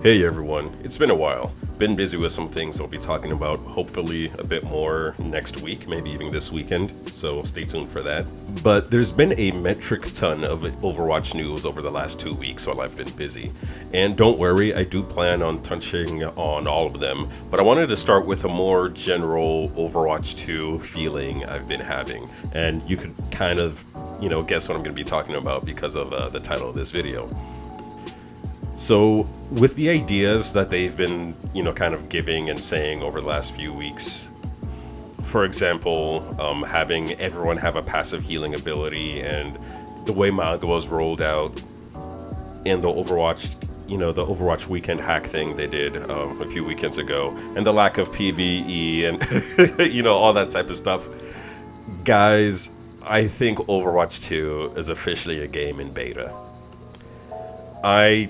Hey everyone, it's been a while. Been busy with some things I'll be talking about, hopefully a bit more next week, maybe even this weekend, so stay tuned for that. But there's been a metric ton of Overwatch news over the last 2 weeks while I've been busy. And don't worry, I do plan on touching on all of them, but I wanted to start with a more general Overwatch 2 feeling I've been having. And you could kind of, guess what I'm going to be talking about because of the title of this video. So, with the ideas that they've been, kind of giving and saying over the last few weeks, for example, having everyone have a passive healing ability and the way Manga was rolled out in the Overwatch, the Overwatch weekend hack thing they did a few weekends ago, and the lack of PvE and, all that type of stuff. Guys, I think Overwatch 2 is officially a game in beta. I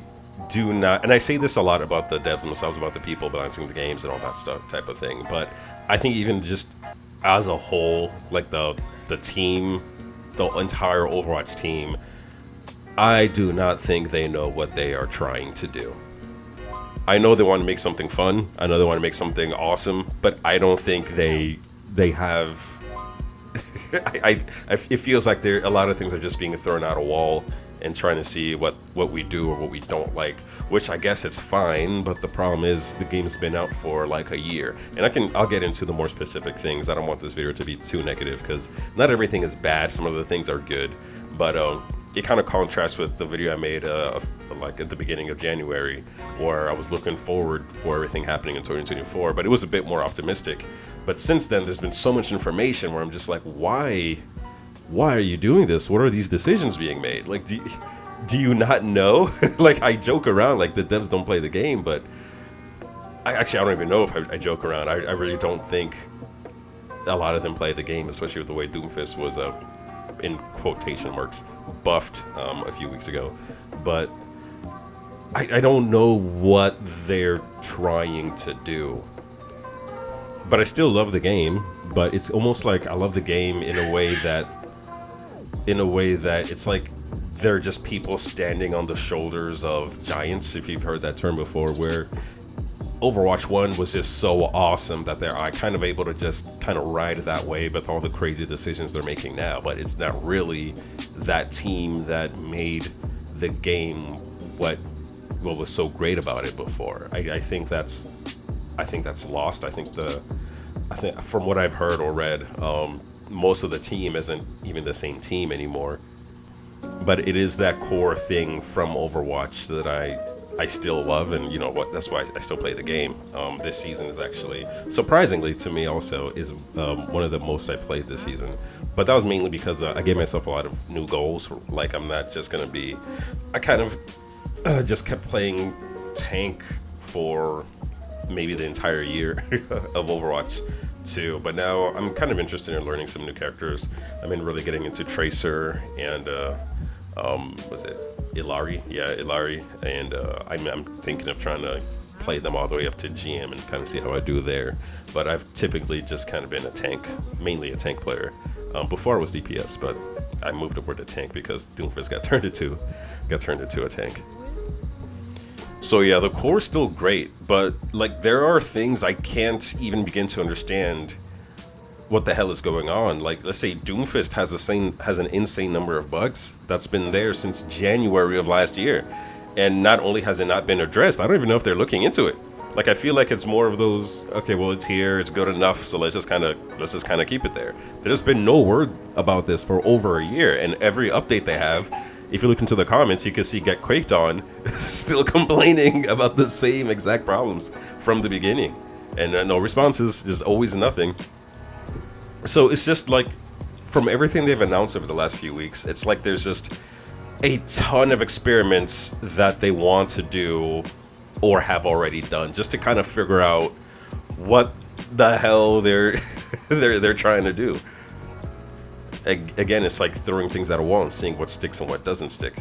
do not, and I say this a lot about the devs themselves, about the people balancing the games and all that stuff type of thing, but I think even just as a whole, like the team, the entire Overwatch team, I do not think they know what they are trying to do. I know they want to make something fun, I know they want to make something awesome, but I don't think they have it feels like a lot of things are just being thrown at a wall and trying to see what we do or what we don't like, which I guess it's fine, but the problem is the game's been out for like a year. And I'll get into the more specific things. I don't want this video to be too negative because not everything is bad. Some of the things are good, but it kind of contrasts with the video I made like at the beginning of January, where I was looking forward for everything happening in 2024, but it was a bit more optimistic. But since then, there's been so much information where I'm just like, why are you doing this? What are these decisions being made? Like, do you not know? Like, I joke around like the devs don't play the game, but I don't even know if I joke around. I really don't think a lot of them play the game, especially with the way Doomfist was, in quotation marks, buffed a few weeks ago. But I don't know what they're trying to do. But I still love the game, but it's almost like I love the game in a way that it's like they're just people standing on the shoulders of giants, if you've heard that term before, where Overwatch 1 was just so awesome that they're kind of able to just kind of ride that wave with all the crazy decisions they're making now, but it's not really that team that made the game what was so great about it before. I think that's lost. I think from what I've heard or read, most of the team isn't even the same team anymore, but it is that core thing from Overwatch that I still love, and you know what, that's why I still play the game. This season is actually, surprisingly to me also, is one of the most I played this season, but that was mainly because I gave myself a lot of new goals. Like, I'm not just gonna be, I kind of just kept playing tank for maybe the entire year of Overwatch 2, but now I'm kind of interested in learning some new characters. I've been really getting into Tracer and was it Illari? Yeah, Illari, and I'm thinking of trying to play them all the way up to GM and kind of see how I do there. But I've typically just kind of been mainly a tank player. Before I was DPS, but I moved over to tank because Doomfist got turned into a tank. So yeah, the core's still great, but like there are things I can't even begin to understand what the hell is going on. Like, let's say Doomfist has an insane number of bugs that's been there since January of last year, and not only has it not been addressed, I don't even know if they're looking into it. Like, I feel like it's more of those, okay, well, it's here, it's good enough, so let's just kind of keep it there. There's been no word about this for over a year, and every update they have, if you look into the comments, you can see Get Quaked On still complaining about the same exact problems from the beginning. And no responses, just always nothing. So it's just like, from everything they've announced over the last few weeks, it's like there's just a ton of experiments that they want to do or have already done just to kind of figure out what the hell they're trying to do. Again, it's like throwing things at a wall and seeing what sticks and what doesn't stick.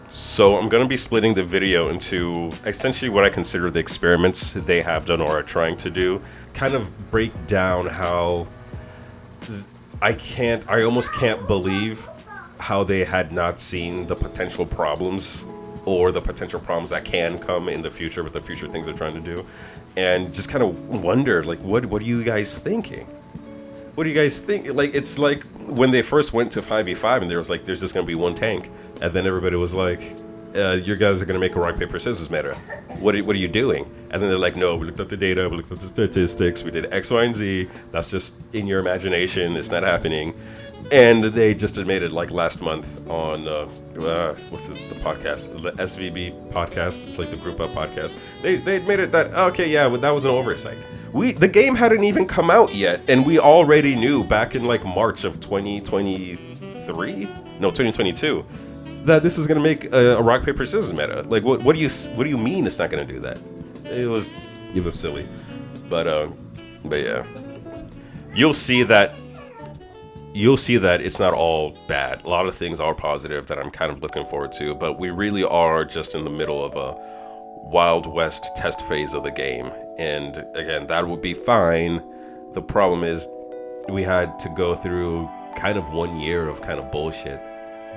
So I'm going to be splitting the video into essentially what I consider the experiments they have done or are trying to do. Kind of break down how I almost can't believe how they had not seen the potential problems or the potential problems that can come in the future with the future things they're trying to do, and just kind of wonder, like, what are you guys thinking? What do you guys think? Like, it's like when they first went to 5v5 and there was like, there's just gonna be one tank, and then everybody was like, you guys are gonna make a rock paper scissors meta. What are you doing? And then they're like, no, we looked at the data, we looked at the statistics, we did X, Y, and Z. That's just in your imagination. It's not happening. And they just admitted, like, last month on what's the podcast, the SVB podcast. It's like the Group Up podcast. They admitted that, okay, yeah, that was an oversight. The game hadn't even come out yet, and we already knew back in like March of 2022 that this is gonna make a rock paper scissors meta. Like, what do you mean it's not gonna do that? It was silly, but yeah, you'll see that it's not all bad. A lot of things are positive that I'm kind of looking forward to, but we really are just in the middle of a Wild West test phase of the game. And again, that would be fine. The problem is we had to go through kind of 1 year of kind of bullshit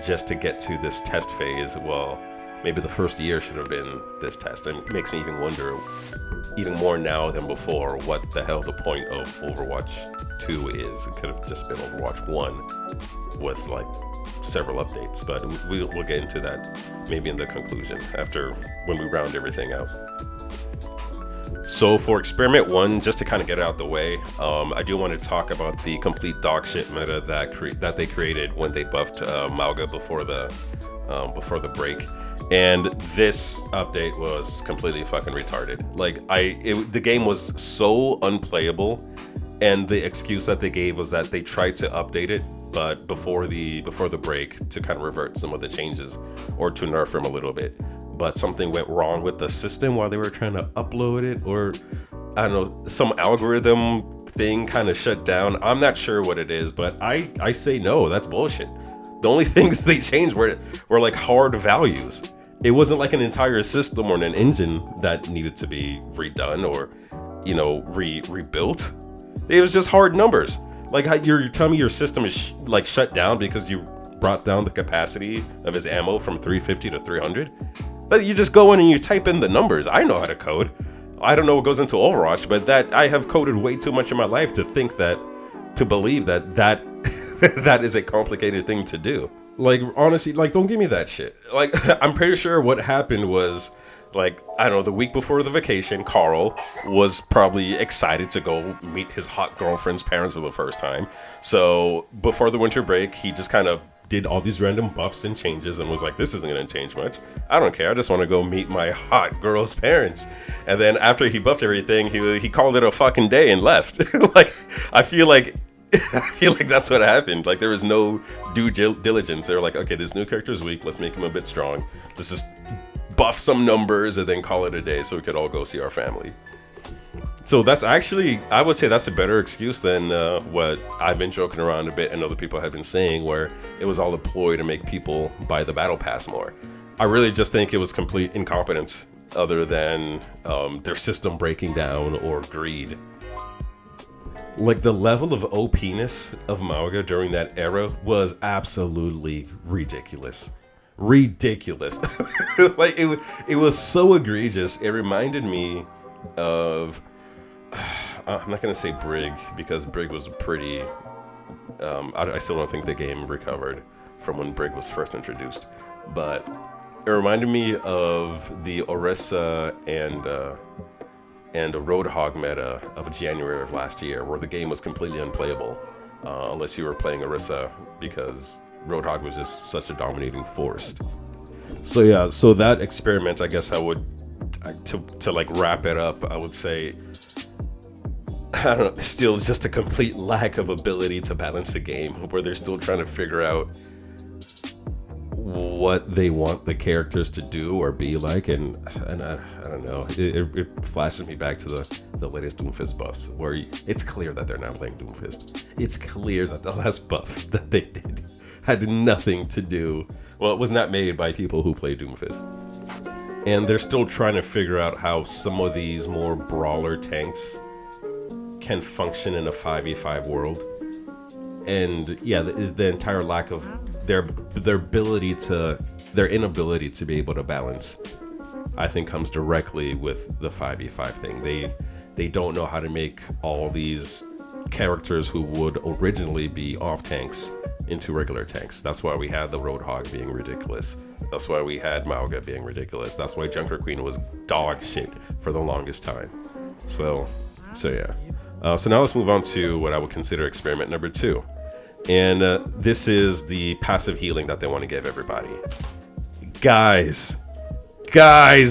just to get to this test phase. Well, maybe the first year should have been this test. And it makes me even wonder, even more now than before, what the hell the point of Overwatch 2 is. It could have just been Overwatch 1 with like several updates, but we'll get into that maybe in the conclusion when we round everything out. So for experiment 1, just to kind of get it out the way, I do want to talk about the complete dog shit meta that they created when they buffed Mauga before the break. And this update was completely fucking retarded. Like, the game was so unplayable, and the excuse that they gave was that they tried to update it, but before the break, to kind of revert some of the changes or to nerf them a little bit. But something went wrong with the system while they were trying to upload it, or I don't know, some algorithm thing kind of shut down. I'm not sure what it is, but I say no, that's bullshit. The only things they changed were like hard values. It wasn't like an entire system or an engine that needed to be redone or, rebuilt. It was just hard numbers. Like, you're telling me your system is like shut down because you brought down the capacity of his ammo from 350 to 300? That you just go in and you type in the numbers. I know how to code. I don't know what goes into Overwatch, but that I have coded way too much in my life to believe that that is a complicated thing to do. Like, honestly, like, don't give me that shit. Like, I'm pretty sure what happened was, like, I don't know, the week before the vacation, Carl was probably excited to go meet his hot girlfriend's parents for the first time. So before the winter break, he just kind of did all these random buffs and changes and was like, this isn't going to change much. I don't care. I just want to go meet my hot girl's parents. And then after he buffed everything, he called it a fucking day and left. Like, I feel like that's what happened. Like, there was no due diligence. They were like, okay, this new character is weak. Let's make him a bit strong. Let's just buff some numbers and then call it a day so we could all go see our family. So that's actually, I would say that's a better excuse than what I've been joking around a bit and other people have been saying, where it was all a ploy to make people buy the battle pass more. I really just think it was complete incompetence other than their system breaking down or greed. Like, the level of OP-ness of Mauga during that era was absolutely ridiculous. Like, it was so egregious. It reminded me of, I'm not gonna say Brig, because Brig was pretty, I still don't think the game recovered from when Brig was first introduced, but it reminded me of the Orisa and a Roadhog meta of January of last year, where the game was completely unplayable unless you were playing Orisa, because Roadhog was just such a dominating force. So yeah, so that experiment, I guess I would, to like wrap it up, I would say, I don't know, still just a complete lack of ability to balance the game, where they're still trying to figure out what they want the characters to do or be like, and I don't know, it flashes me back to the latest Doomfist buffs, where it's clear that they're not playing Doomfist. It's clear that the last buff that they did had nothing to do, well, it was not made by people who play Doomfist. And they're still trying to figure out how some of these more brawler tanks can function in a 5v5 world. And yeah, the entire lack of their ability to their inability to be able to balance, I think, comes directly with the 5v5 thing. They don't know how to make all these characters who would originally be off tanks into regular tanks. That's why we had the Roadhog being ridiculous. That's why we had Mauga being ridiculous. That's why Junker Queen was dog shit for the longest time. So yeah. So now let's move on to what I would consider experiment number 2. And this is the passive healing that they want to give everybody. Guys,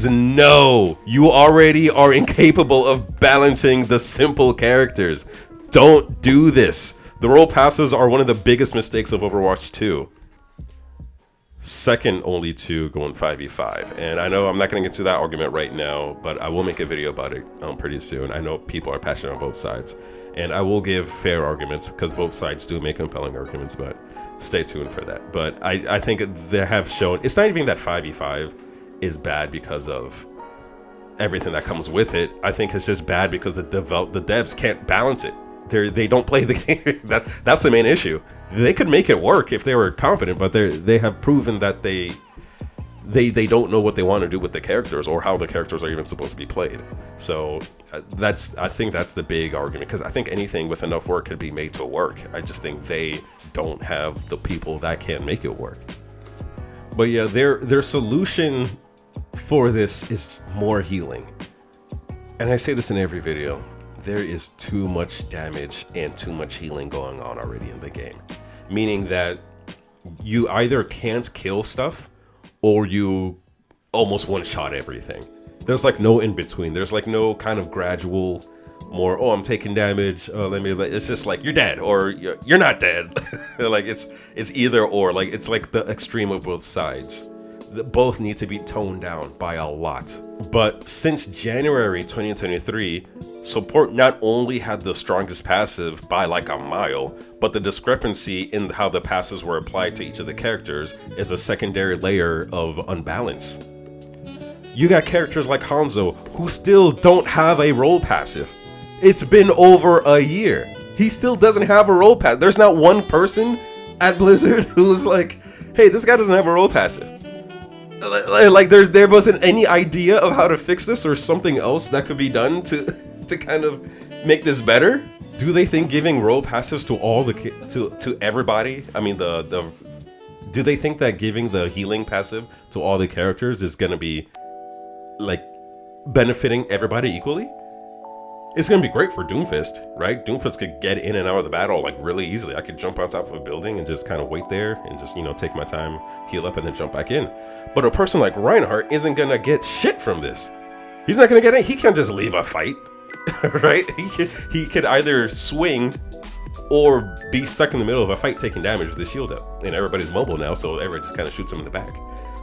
no! You already are incapable of balancing the simple characters. Don't do this. The role passes are one of the biggest mistakes of Overwatch 2. Second only to going 5v5. And I know I'm not going to get to that argument right now, but I will make a video about it pretty soon. I know people are passionate on both sides. And I will give fair arguments because both sides do make compelling arguments, but stay tuned for that. But I think they have shown, it's not even that 5v5 is bad because of everything that comes with it. I think it's just bad because the devs can't balance it. They don't play the game. That's the main issue. They could make it work if they were competent, but they have proven that they don't know what they want to do with the characters or how the characters are even supposed to be played. So I think that's the big argument, because I think anything with enough work could be made to work. I just think they don't have the people that can make it work. But yeah, their solution for this is more healing. And I say this in every video. There is too much damage and too much healing going on already in the game. Meaning that you either can't kill stuff or you almost one-shot everything. There's like no in-between. There's like no kind of gradual, more, oh, I'm taking damage, it's just like, you're dead or you're not dead. Like it's either or, like it's like the extreme of both sides. Both need to be toned down by a lot. But since January 2023, support not only had the strongest passive by like a mile, but the discrepancy in how the passives were applied to each of the characters is a secondary layer of unbalance. You got characters like Hanzo who still don't have a role passive. It's been over a year. He still doesn't have a role passive. There's not one person at Blizzard who's like, hey, this guy doesn't have a role passive. Like there wasn't any idea of how to fix this or something else that could be done to kind of make this better. Do they think giving role passives to all to everybody? I mean, do they think that giving the healing passive to all the characters is gonna be like benefiting everybody equally? It's gonna be great for Doomfist, right? Doomfist could get in and out of the battle like really easily. I could jump on top of a building and just kind of wait there and just, take my time, heal up, and then jump back in. But a person like Reinhardt isn't gonna get shit from this. He's not gonna get it. He can't just leave a fight, right? He could either swing or be stuck in the middle of a fight taking damage with his shield up. And everybody's mobile now, so everybody just kind of shoots him in the back.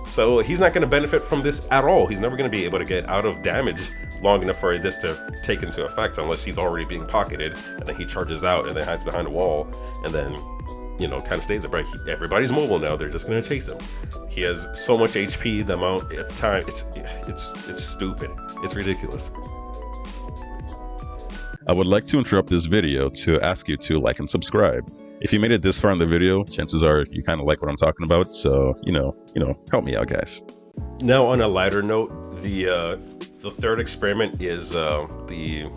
So he's not gonna benefit from this at all. He's never gonna be able to get out of damage long enough for this to take into effect unless he's already being pocketed and then he charges out and then hides behind a wall and then kind of stays there. But everybody's mobile now, they're just going to chase him. He has so much HP, the amount of time, it's stupid, it's ridiculous. I would like to interrupt this video to ask you to like and subscribe. If you made it this far in the video, chances are you kind of like what I'm talking about, so help me out, guys. Now, on a lighter note, the third experiment is what do you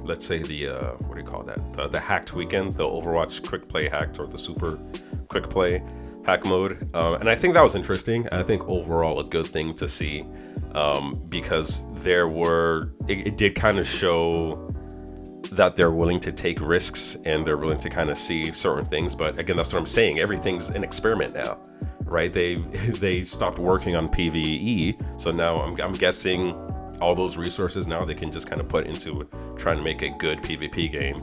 call that? The hacked weekend, the Overwatch quick play hacked, or the super quick play hack mode. And I think that was interesting. I think overall a good thing to see, because it did kind of show that they're willing to take risks and they're willing to kind of see certain things. But again, that's what I'm saying. Everything's an experiment now, right? They stopped working on PvE, so now I'm guessing all those resources now they can just kind of put into trying to make a good PvP game.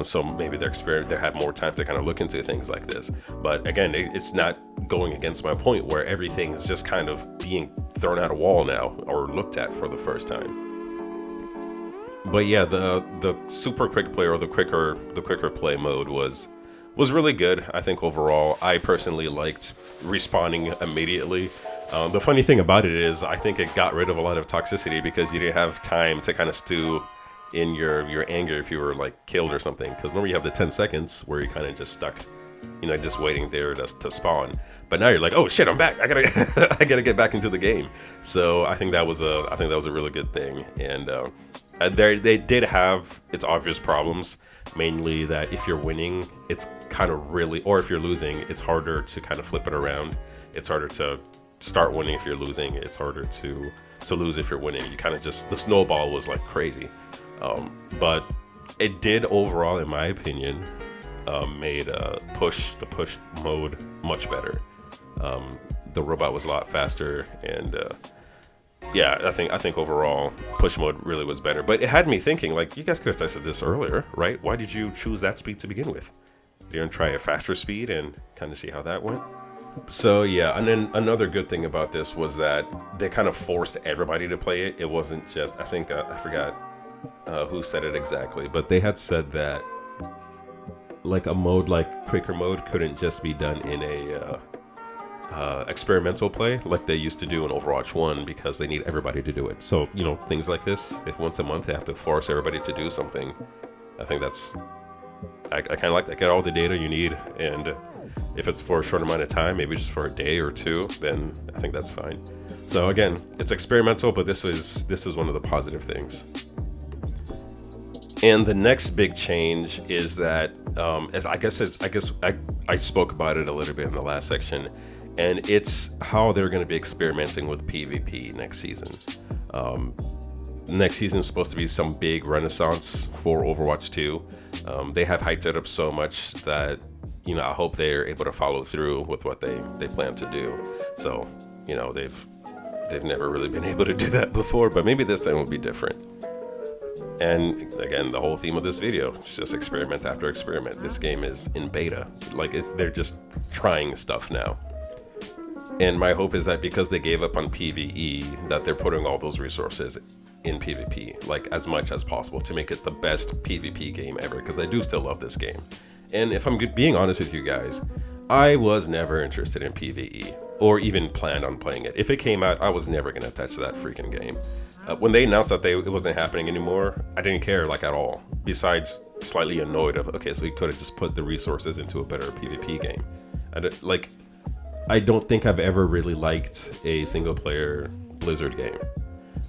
So maybe they have more time to kind of look into things like this. But again, it's not going against my point where everything is just kind of being thrown at a wall now or looked at for the first time. But yeah, the super quick play, or the quicker play mode was really good. I think overall, I personally liked respawning immediately. The funny thing about it is, I think it got rid of a lot of toxicity because you didn't have time to kind of stew in your anger if you were like killed or something. Because normally you have the 10 seconds where you're kind of just stuck, just waiting there to spawn. But now you're like, oh shit, I'm back. I gotta I gotta get back into the game. So I think that was a really good thing. And they did have its obvious problems, mainly that if you're winning, it's kind of really, or if you're losing, it's harder to kind of flip it around. It's harder to start winning if you're losing. It's harder to lose if you're winning. You kind of just, the snowball was like crazy. But it did overall, in my opinion, made the push mode much better. The robot was a lot faster, and yeah, I think overall push mode really was better. But it had me thinking, like, you guys could have tested this earlier, right? Why did you choose that speed to begin with? You didn't try a faster speed and kind of see how that went? So yeah, and then another good thing about this was that they kind of forced everybody to play it. It wasn't just, I think, I forgot who said it exactly, but they had said that like a mode like quicker mode couldn't just be done in a experimental play like they used to do in Overwatch 1, because they need everybody to do it. So, you know, things like this, if once a month they have to force everybody to do something, I think that's, I kind of like that. Get all the data you need, and if it's for a short amount of time, maybe just for a day or two, then I think that's fine. So again, it's experimental, but this is one of the positive things. And the next big change is that, I spoke about it a little bit in the last section, and it's how they're going to be experimenting with PvP next season. Next season is supposed to be some big renaissance for Overwatch 2. They have hyped it up so much that, you know, I hope they're able to follow through with what they plan to do. So, you know, they've never really been able to do that before, but maybe this time will be different. And again, the whole theme of this video is just experiment after experiment. This game is in beta. Like, they're just trying stuff now. And my hope is that because they gave up on PvE, that they're putting all those resources in PvP, like as much as possible, to make it the best PvP game ever, because I do still love this game. And if I'm being honest with you guys, I was never interested in PvE, or even planned on playing it. If it came out, I was never going to touch that freaking game. When they announced that it wasn't happening anymore, I didn't care, like, at all. Besides, slightly annoyed of, okay, so we could have just put the resources into a better PvP game. I don't think I've ever really liked a single-player Blizzard game,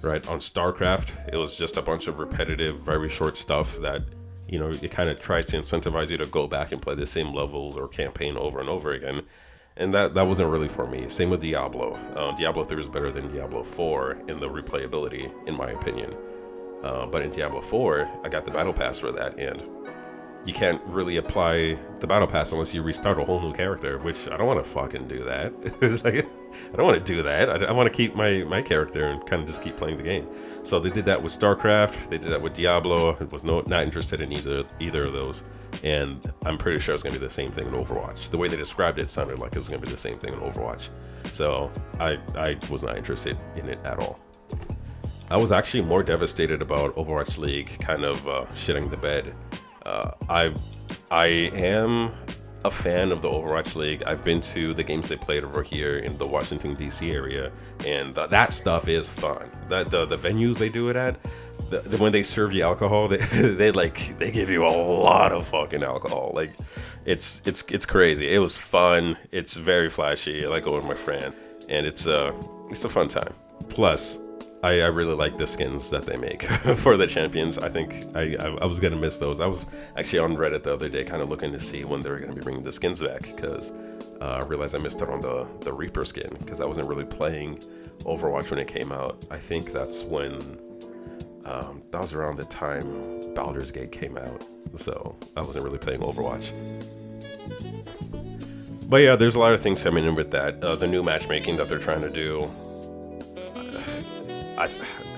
right? On StarCraft, it was just a bunch of repetitive, very short stuff that, you know, it kind of tries to incentivize you to go back and play the same levels or campaign over and over again. And that wasn't really for me. Same with Diablo. Diablo 3 is better than Diablo 4 in the replayability, in my opinion. But in Diablo 4, I got the Battle Pass for that, and you can't really apply the Battle Pass unless you restart a whole new character, which I don't want to fucking do that. It's like, I don't want to do that. I want to keep my character and kind of just keep playing the game. So they did that with StarCraft. They did that with Diablo. I was not interested in either of those. And I'm pretty sure it's going to be the same thing in Overwatch. The way they described it sounded like it was going to be the same thing in Overwatch. So I was not interested in it at all. I was actually more devastated about Overwatch League kind of shitting the bed. I am a fan of the Overwatch League. I've been to the games they played over here in the Washington, D.C. area, and that stuff is fun. The venues they do it at, when they serve you alcohol, they give you a lot of fucking alcohol. Like, it's crazy. It was fun. It's very flashy. I like going with my friend, and it's a fun time. Plus, I really like the skins that they make for the champions. I think I was gonna miss those. I was actually on Reddit the other day, kind of looking to see when they were gonna be bringing the skins back, because I realized I missed out on the Reaper skin, because I wasn't really playing Overwatch when it came out. I think that's when that was around the time Baldur's Gate came out, so I wasn't really playing Overwatch. But yeah, there's a lot of things coming in with that. The new matchmaking that they're trying to do.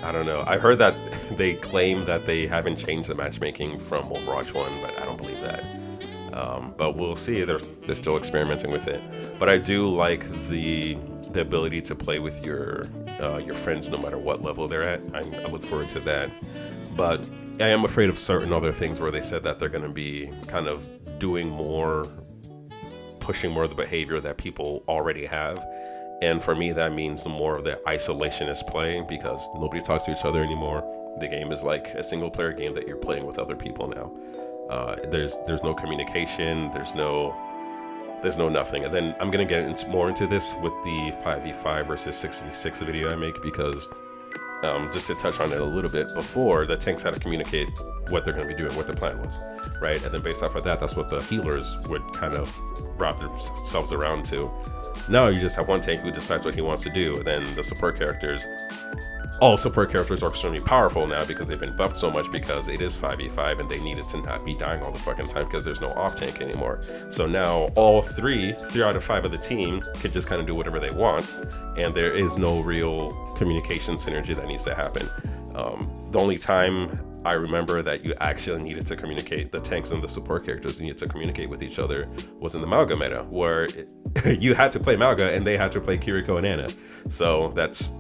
I don't know. I heard that they claim that they haven't changed the matchmaking from Overwatch 1, but I don't believe that. But we'll see. They're still experimenting with it. But I do like the ability to play with your friends no matter what level they're at. I look forward to that. But I am afraid of certain other things where they said that they're going to be kind of pushing more of the behavior that people already have. And for me, that means more of the isolationist play, because nobody talks to each other anymore. The game is like a single player game that you're playing with other people now. There's no communication. There's no There's no nothing. And then I'm gonna get more into this with the 5v5 versus 6v6 video I make, because just to touch on it a little bit, before the tanks had to communicate what they're going to be doing, what the plan was, right? And then based off of that, that's what the healers would kind of wrap themselves around to. Now you just have one tank who decides what he wants to do, and then the support characters. All support characters are extremely powerful now because they've been buffed so much, because it is 5v5 and they needed to not be dying all the fucking time because there's no off tank anymore. So now all three out of 5 of the team can just kind of do whatever they want, and there is no real communication synergy that needs to happen. The only time I remember that you actually needed to communicate, the tanks and the support characters needed to communicate with each other, was in the Malga meta, where you had to play Malga and they had to play Kiriko and Ana. So that's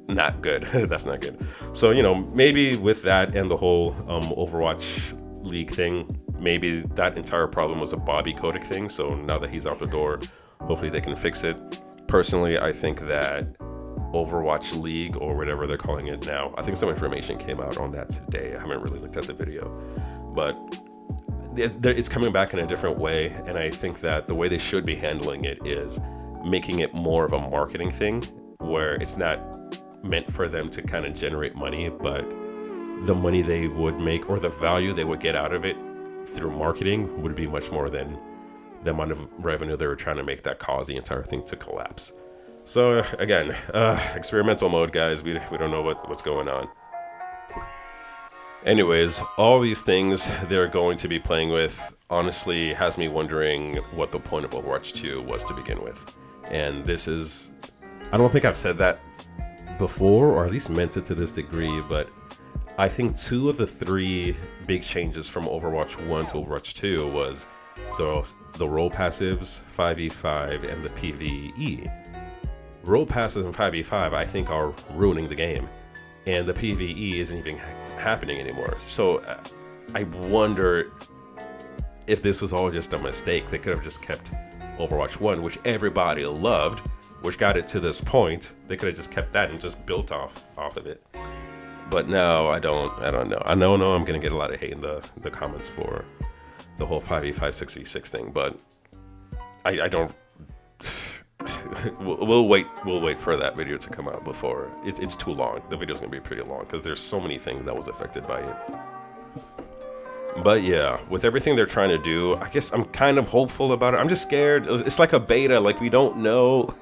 not good. That's not good. So, maybe with that and the whole Overwatch League thing, maybe that entire problem was a Bobby Kotick thing. So now that he's out the door, hopefully they can fix it. Personally, I think that Overwatch League, or whatever they're calling it now, I think some information came out on that today. I haven't really looked at the video, but it's coming back in a different way. And I think that the way they should be handling it is making it more of a marketing thing, where it's not meant for them to kind of generate money, but the money they would make, or the value they would get out of it through marketing, would be much more than the amount of revenue they were trying to make that caused the entire thing to collapse. So again, experimental mode, guys. We don't know what's going on. Anyways, all these things they're going to be playing with honestly has me wondering what the point of Overwatch 2 was to begin with. And this is, I don't think I've said that before, or at least meant it to this degree, but I think 2 of the 3 big changes from Overwatch 1 to Overwatch 2 was the role passives, 5v5, and the PvE. Role passives and 5v5, I think, are ruining the game, and the PvE isn't even happening anymore. So I wonder if this was all just a mistake. They could have just kept Overwatch 1, which everybody loved, which got it to this point. They could have just kept that and just built off of it. But no, I don't know. I know I'm gonna get a lot of hate in the comments for the whole 5v5 6v6 thing, but I don't. We'll wait for that video to come out before it's too long. The video's gonna be pretty long because there's so many things that was affected by it. But yeah, with everything they're trying to do, I guess I'm kind of hopeful about it. I'm just scared. It's like a beta. Like, we don't know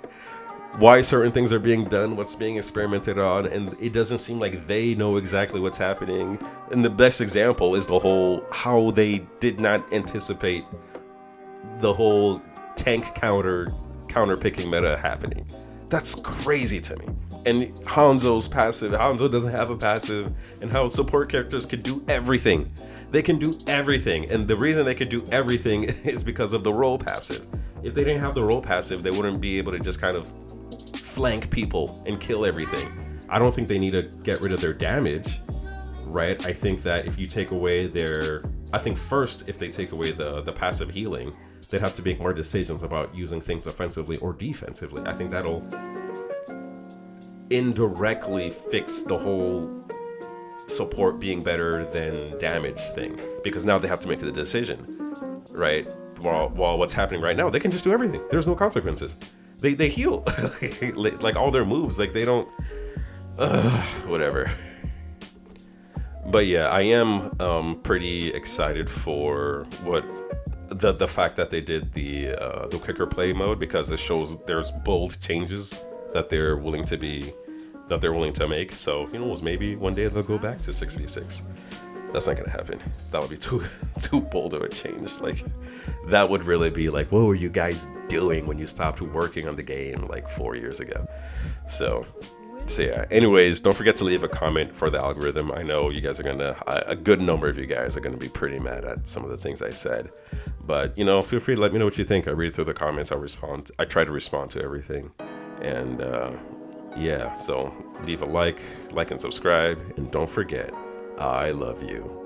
why certain things are being done, what's being experimented on, and it doesn't seem like they know exactly what's happening. And the best example is the whole how they did not anticipate the whole tank counter picking meta happening. That's crazy to me. And Hanzo's passive, Hanzo doesn't have a passive, and how support characters can do everything. They can do everything, and the reason they could do everything is because of the role passive. If they didn't have the role passive, they wouldn't be able to just kind of flank people and kill everything. I don't think they need to get rid of their damage, right? I think that if you take away first, if they take away the passive healing, they'd have to make more decisions about using things offensively or defensively. I think that'll indirectly fix the whole support being better than damage thing, because now they have to make the decision, right? While what's happening right now, they can just do everything. There's no consequences. They heal like all their moves, like they don't whatever. But yeah, I am pretty excited for what the fact that they did the quicker play mode, because it shows there's bold changes that they're willing to make. So who knows, maybe one day they'll go back to 6v6. That's not gonna happen. That would be too bold of a change. Like, that would really be like, what were you guys doing when you stopped working on the game like 4 years ago? So yeah, anyways, don't forget to leave a comment for the algorithm. I know you guys are a good number of you guys are gonna be pretty mad at some of the things I said, but feel free to let me know what you think. I read through the comments, I try to respond to everything. And yeah, so leave a like and subscribe, and don't forget, I love you.